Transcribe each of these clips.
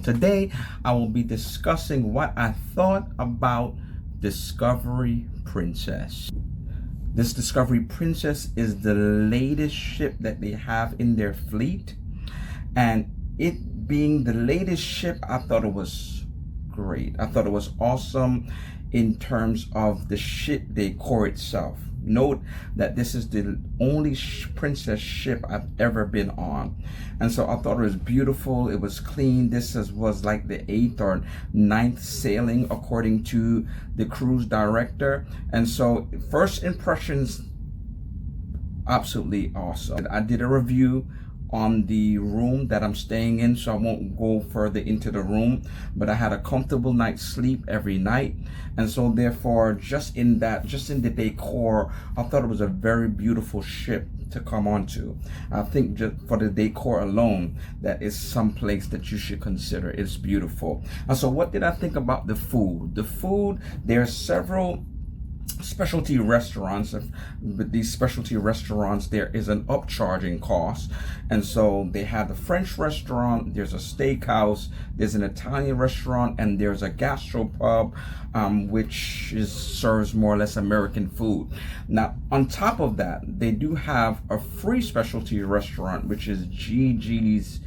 Today, I will be discussing what I thought about Discovery Princess. This Discovery Princess is the latest ship that they have in their fleet, and it being the latest ship, I thought it was great. I thought it was awesome in terms of the ship decor itself. Note that this is the only princess ship I've ever been on, and so I thought it was beautiful. It was clean. This was like the 8th or 9th sailing according to the cruise director, and so first impressions, absolutely awesome. I did a review on the room that I'm staying in, so I won't go further into the room, but I had a comfortable night's sleep every night, and so therefore just in the decor, I thought it was a very beautiful ship to come onto. I think just for the decor alone, that is some place that you should consider. It's beautiful. And so what did I think about the food? There are several specialty restaurants. With these specialty restaurants, there is an upcharging cost, and so they have the French restaurant, there's a steakhouse, there's an Italian restaurant, and there's a gastropub, which serves more or less American food. Now on top of that, they do have a free specialty restaurant, which is Gigi's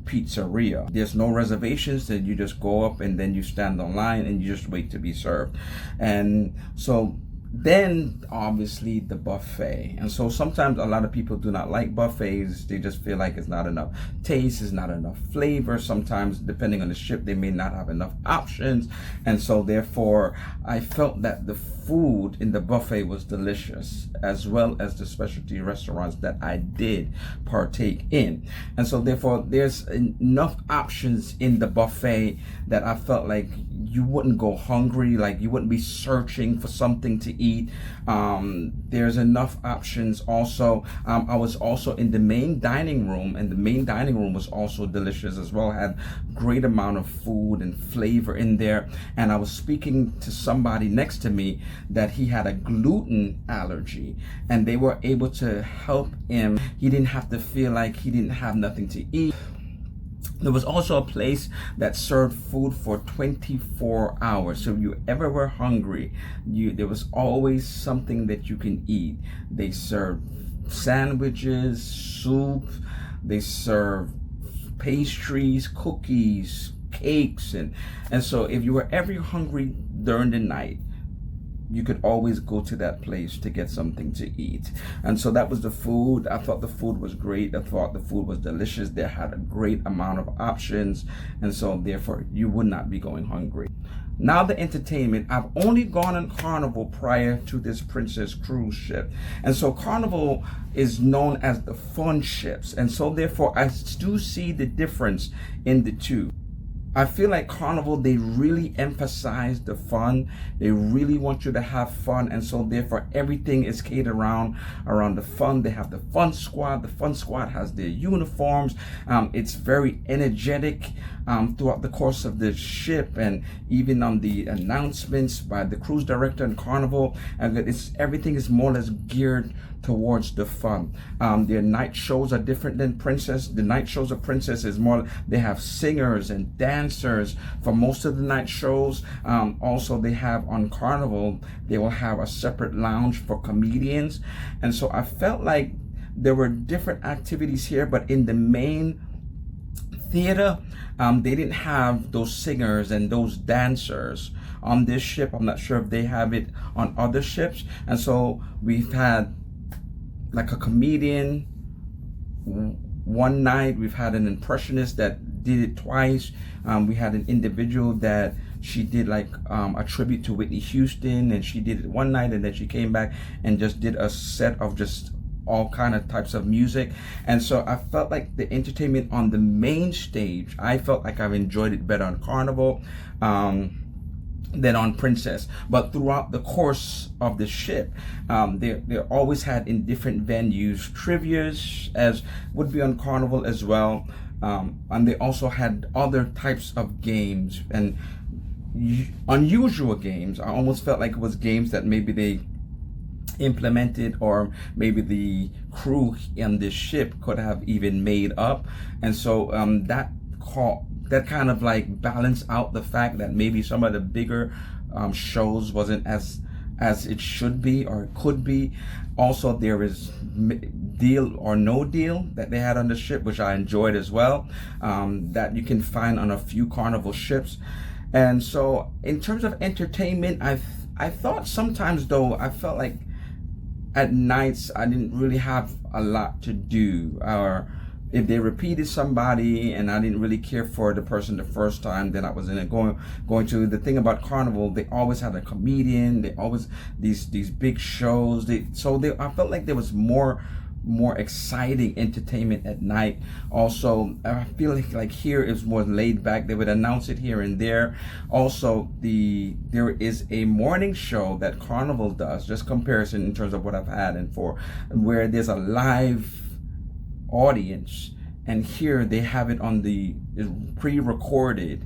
Pizzeria. There's no reservations, that you just go up and then you stand online and you just wait to be served. And so then obviously the buffet, and so sometimes a lot of people do not like buffets. They just feel like it's not enough taste, it's not enough flavor. Sometimes depending on the ship, they may not have enough options, and so therefore I felt that the food in the buffet was delicious, as well as the specialty restaurants that I did partake in. And so therefore there's enough options in the buffet that I felt like you wouldn't go hungry, like you wouldn't be searching for something to eat. There's enough options. Also, I was also in the main dining room, and the main dining room was also delicious as well. Had great amount of food and flavor in there. And I was speaking to somebody next to me that he had a gluten allergy, and they were able to help him. He didn't have to feel like he didn't have nothing to eat. There was also a place that served food for 24 hours. So if you ever were hungry, there was always something that you can eat. They served sandwiches, soup, they served pastries, cookies, cakes, and so if you were ever hungry during the night, you could always go to that place to get something to eat. And so that was the food. I thought the food was great. I thought the food was delicious. They had a great amount of options, and so therefore you would not be going hungry. Now the entertainment, I've only gone on Carnival prior to this Princess cruise ship, and so Carnival is known as the fun ships, and so therefore I do see the difference in the two. I feel like Carnival, they really emphasize the fun. They really want you to have fun, and so therefore everything is catered around the fun. They have the fun squad. The fun squad has their uniforms. It's very energetic throughout the course of the ship, and even on the announcements by the cruise director and Carnival, and everything is more or less geared towards the fun. Their night shows are different than Princess. The night shows of Princess is more, they have singers and dancers for most of the night shows. Also they have on Carnival, they will have a separate lounge for comedians. And so I felt like there were different activities here, but in the main theater, they didn't have those singers and those dancers on this ship. I'm not sure if they have it on other ships. And so we've had like a comedian one night. We've had an impressionist that did it twice. We had an individual that she did like a tribute to Whitney Houston, and she did it one night, and then she came back and just did a set of just all kind of types of music. And so I felt like the entertainment on the main stage, I felt like I've enjoyed it better on Carnival than on Princess. But throughout the course of the ship, they always had in different venues trivias, as would be on Carnival as well, and they also had other types of games and unusual games. I almost felt like it was games that maybe they implemented, or maybe the crew in this ship could have even made up. And so that kind of like balanced out the fact that maybe some of the bigger shows wasn't as it should be or it could be. Also, there is Deal or No Deal that they had on the ship, which I enjoyed as well, that you can find on a few Carnival ships. And so in terms of entertainment, I thought sometimes though, I felt like at nights I didn't really have a lot to do, or if they repeated somebody and I didn't really care for the person the first time, then I was in it going to. The thing about Carnival, they always had a comedian, they always these big shows. I felt like there was more exciting entertainment at night. Also, I feel like here it's more laid back. They would announce it here and there. Also, there is a morning show that Carnival does, just comparison in terms of what I've had and for, where there's a live audience, and here they have it on the pre-recorded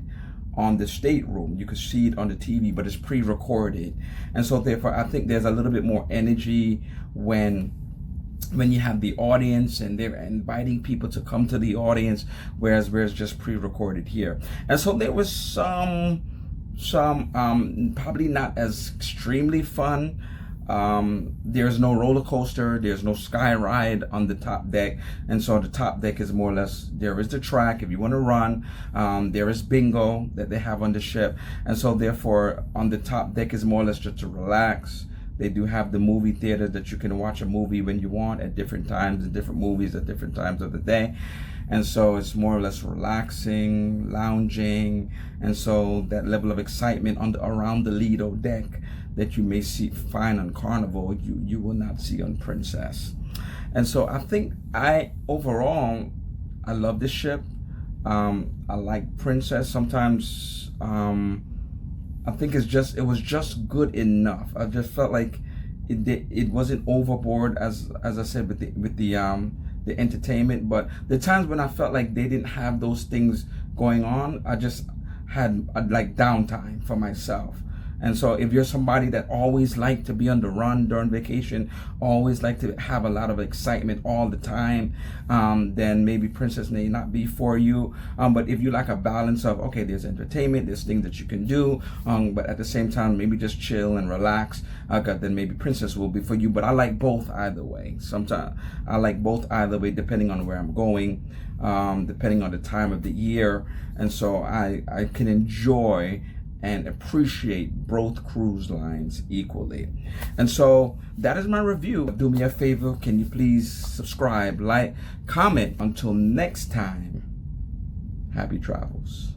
on the stateroom. You could see it on the TV, but it's pre-recorded, and so therefore I think there's a little bit more energy when you have the audience and they're inviting people to come to the audience, whereas it's just pre-recorded here. And so there was some probably not as extremely fun. There's no roller coaster, there's no sky ride on the top deck, and so the top deck is more or less, there is the track if you want to run, there is bingo that they have on the ship, and so therefore on the top deck is more or less just to relax. They do have the movie theater that you can watch a movie when you want at different times, and different movies at different times of the day. And so it's more or less relaxing, lounging, and so that level of excitement around the Lido deck that you may find on Carnival, you will not see on Princess. And so I think overall I love this ship. I like Princess. Sometimes I think it was just good enough. I just felt like it wasn't overboard, as I said, with the entertainment. But the times when I felt like they didn't have those things going on, I just had like downtime for myself. And so if you're somebody that always like to be on the run during vacation, always like to have a lot of excitement all the time, then maybe Princess may not be for you. But if you like a balance of, okay, there's entertainment, there's things that you can do, but at the same time, maybe just chill and relax, then maybe Princess will be for you. But I like both either way. Sometimes I like both either way, depending on where I'm going, depending on the time of the year. And so I can enjoy and appreciate both cruise lines equally. And so that is my review. Do me a favor, can you please subscribe, like, comment. Until next time, happy travels.